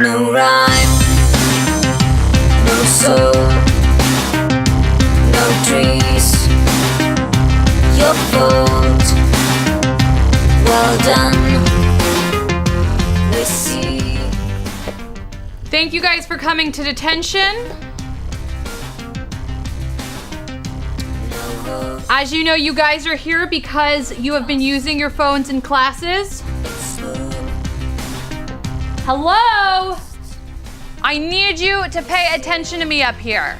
No rhyme, no soul, no trees. Your fault. Well done. We see. Thank you guys for coming to detention. As you know, you guys are here because you have been using your phones in classes. Hello? I need you to pay attention to me up here.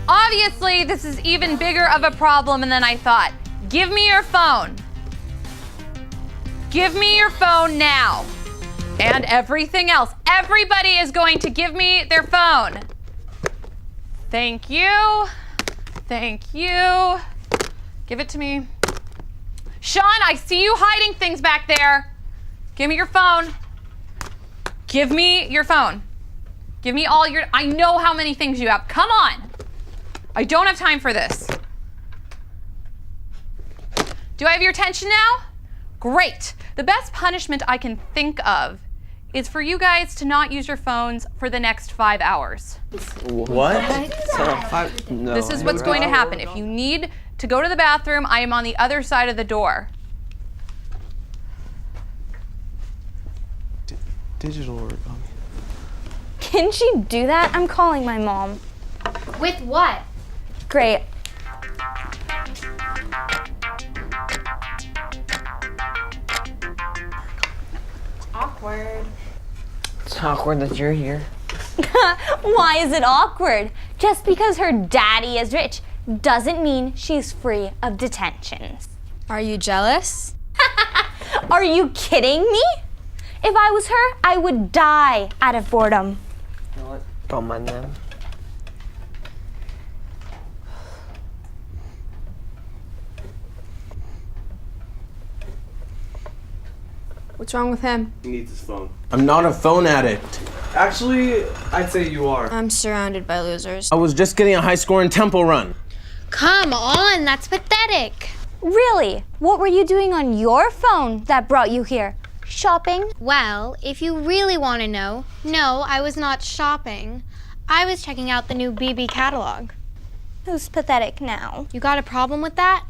Obviously, this is even bigger of a problem than I thought. Give me your phone. Give me your phone now. And everything else. Everybody is going to give me their phone. Thank you. Thank you. Give it to me. Sean, I see you hiding things back there. Give me your phone. Give me your phone. Give me all your, I know how many things you have. Come on. I don't have time for this. Do I have your attention now? Great. The best punishment I can think of is for you guys to not use your phones for the next 5 hours. What? No. This is what's going to happen. If you need to go to the bathroom, I am on the other side of the door. Digital or Can she do that? I'm calling my mom. With what? Great. Awkward. It's awkward that you're here. Why is it awkward? Just because her daddy is rich doesn't mean she's free of detentions. Are you jealous? Are you kidding me? If I was her, I would die out of boredom. You know what? Don't mind them. What's wrong with him? He needs his phone. I'm not a phone addict. Actually, I'd say you are. I'm surrounded by losers. I was just getting a high score in Temple Run. Come on, that's pathetic. Really? What were you doing on your phone that brought you here? Shopping? Well, if you really want to know, no, I was not shopping. I was checking out the new BB catalog. Who's pathetic now? You got a problem with that?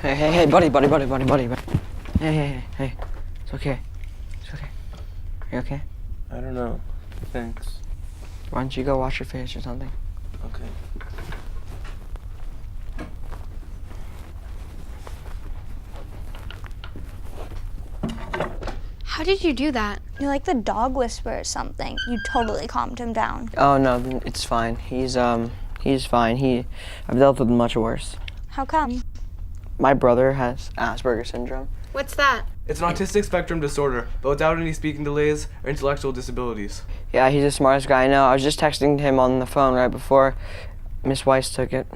Hey, buddy. Hey. It's okay. Are you okay? I don't know. Thanks. Why don't you go wash your face or something? Okay. How did you do that? You're like the dog whisperer or something. You totally calmed him down. Oh no, it's fine. He's fine. I've dealt with much worse. How come? My brother has Asperger's syndrome. What's that? It's an autistic spectrum disorder, but without any speaking delays or intellectual disabilities. Yeah, he's the smartest guy I know. I was just texting him on the phone right before Miss Weiss took it.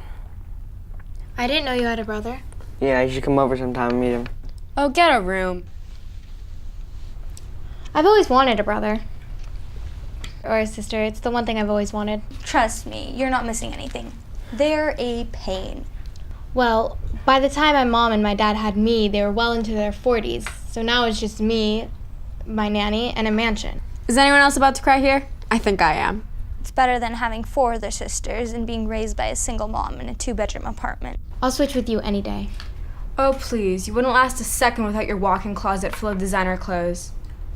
I didn't know you had a brother. Yeah, you should come over sometime and meet him. Oh, get a room. I've always wanted a brother. Or a sister. It's the one thing I've always wanted. Trust me, you're not missing anything. They're a pain. Well, by the time my mom and my dad had me, they were well into their 40s. So now it's just me, my nanny, and a mansion. Is anyone else about to cry here? I think I am. It's better than having 4 other sisters and being raised by a single mom in a 2-bedroom apartment. I'll switch with you any day. Oh, please. You wouldn't last a second without your walk-in closet full of designer clothes.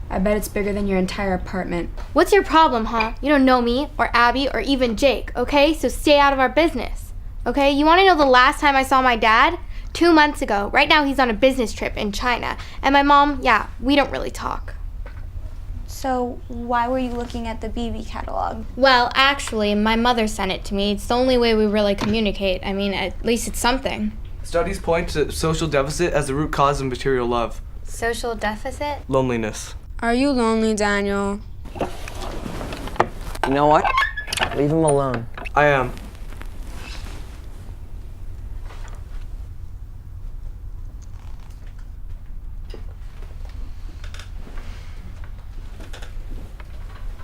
I bet it's bigger than your entire apartment. What's your problem, huh? You don't know me, or Abby, or even Jake, okay? So stay out of our business. Okay, you want to know the last time I saw my dad? 2 months ago. Right now he's on a business trip in China. And my mom, yeah, we don't really talk. So why were you looking at the BB catalog? Well, actually, my mother sent it to me. It's the only way we really communicate. I mean, at least it's something. Studies point to social deficit as the root cause of material love. Social deficit? Loneliness. Are you lonely, Daniel? You know what? Leave him alone. I am.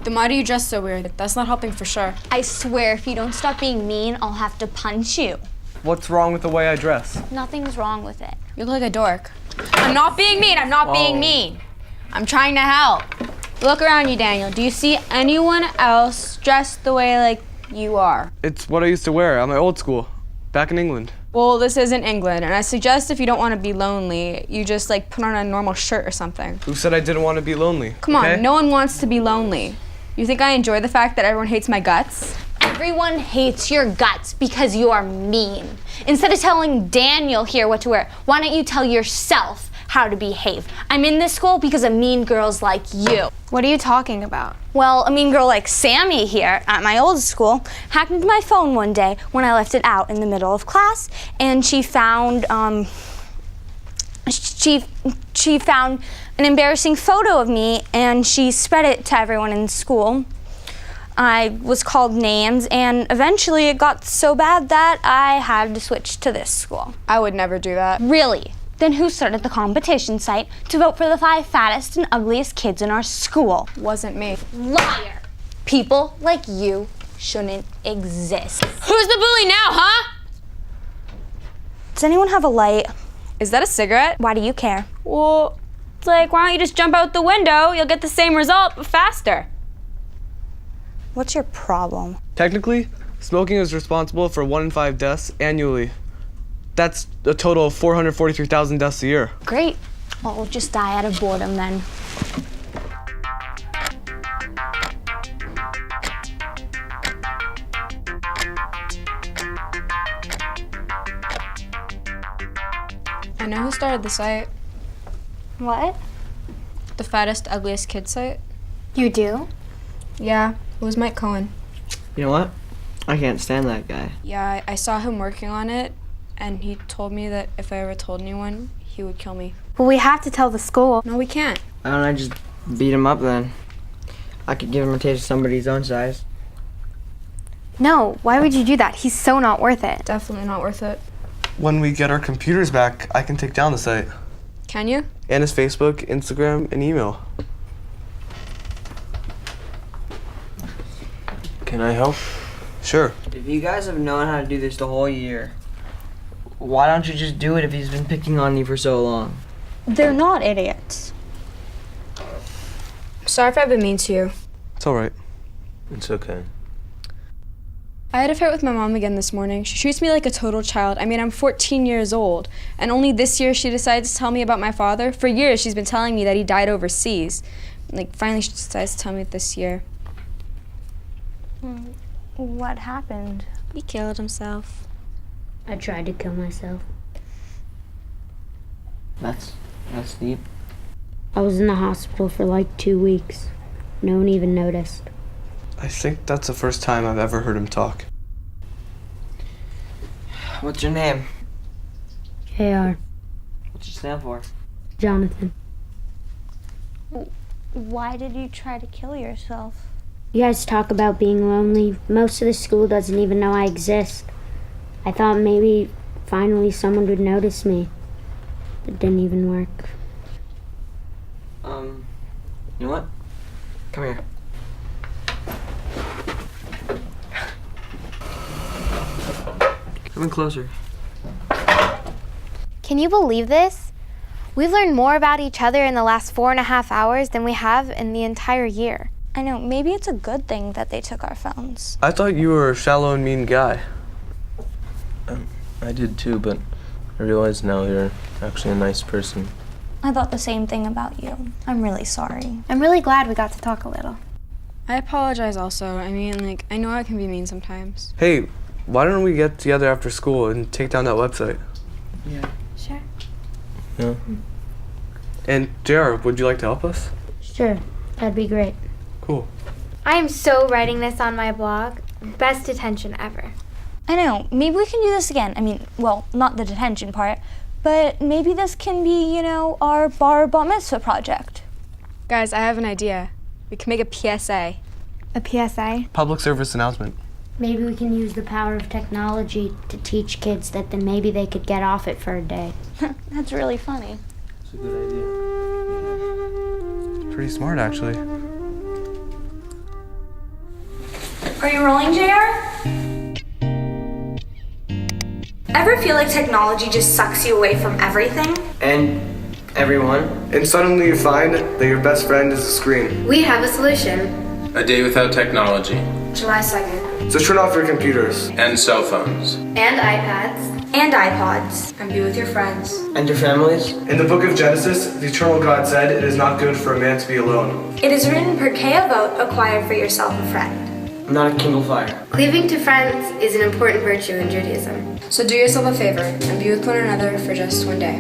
Then why do you dress so weird? That's not helping for sure. I swear, if you don't stop being mean, I'll have to punch you. What's wrong with the way I dress? Nothing's wrong with it. You look like a dork. I'm not being mean. I'm not being mean. I'm trying to help. Look around you, Daniel. Do you see anyone else dressed the way like you are? It's what I used to wear at my old school, back in England. Well, this isn't England, and I suggest if you don't want to be lonely, you just like put on a normal shirt or something. Who said I didn't want to be lonely? Come on, okay? no one wants to be lonely. You think I enjoy the fact that everyone hates my guts? Everyone hates your guts because you are mean. Instead of telling Daniel here what to wear, why don't you tell yourself how to behave? I'm in this school because of mean girls like you. What are you talking about? Well, a mean girl like Sammy here at my old school hacked into my phone one day when I left it out in the middle of class, and she found she found an embarrassing photo of me, and she spread it to everyone in school. I was called names, and eventually it got so bad that I had to switch to this school. I would never do that. Really? Then who started the competition site to vote for the 5 fattest and ugliest kids in our school? Wasn't me. Liar! People like you shouldn't exist. Who's the bully now, huh? Does anyone have a light? Is that a cigarette? Why do you care? Well, it's like, why don't you just jump out the window? You'll get the same result, but faster. What's your problem? Technically, smoking is responsible for 1 in 5 deaths annually. That's a total of 443,000 deaths a year. Great. I'll just die out of boredom then. I know who started the site. What? The fattest, ugliest kid site. You do? Yeah, it was Mike Cohen. You know what? I can't stand that guy. Yeah, I saw him working on it, and he told me that if I ever told anyone, he would kill me. Well, we have to tell the school. No, we can't. Why don't I just beat him up then? I could give him a taste of somebody's own size. No, why would you do that? He's so not worth it. Definitely not worth it. When we get our computers back, I can take down the site. Can you? And his Facebook, Instagram, and email. Can I help? Sure. If you guys have known how to do this the whole year, why don't you just do it if he's been picking on you for so long? They're not idiots. Sorry if I've been mean to you. It's all right. It's okay. I had a fight with my mom again this morning. She treats me like a total child. I mean, I'm 14 years old, and only this year she decided to tell me about my father. For years, she's been telling me that he died overseas. Like, finally, she decides to tell me this year. What happened? He killed himself. I tried to kill myself. That's deep. I was in the hospital for like 2 weeks. No one even noticed. I think that's the first time I've ever heard him talk. What's your name? JR. What's it stand for? Jonathan. Why did you try to kill yourself? You guys talk about being lonely. Most of the school doesn't even know I exist. I thought maybe finally someone would notice me. It didn't even work. You know what? Come here. Come in closer. Can you believe this? We've learned more about each other in the last 4.5 hours than we have in the entire year. I know, maybe it's a good thing that they took our phones. I thought you were a shallow and mean guy. I did too, but I realize now you're actually a nice person. I thought the same thing about you. I'm really sorry. I'm really glad we got to talk a little. I apologize also. I mean, like, I know I can be mean sometimes. Hey, why don't we get together after school and take down that website? Yeah. Sure. Yeah. And JR, would you like to help us? Sure, that'd be great. Cool. I am so writing this on my blog. Best detention ever. I know, maybe we can do this again. I mean, well, not the detention part, but maybe this can be, our bar mitzvah project. Guys, I have an idea. We can make a PSA. A PSA? Public service announcement. Maybe we can use the power of technology to teach kids that then maybe they could get off it for a day. That's really funny. It's a good idea. Pretty smart, actually. Are you rolling, JR? Ever feel like technology just sucks you away from everything? And everyone. And suddenly you find that your best friend is a screen. We have a solution. A day without technology. July 2nd. So turn off your computers. And cell phones. And iPads. And iPods. And be with your friends. And your families. In the book of Genesis, the eternal God said, "It is not good for a man to be alone." It is written, "Prepare a vote, acquire for yourself a friend." Not a Kindle Fire. Cleaving to friends is an important virtue in Judaism. So do yourself a favor and be with one another for just one day.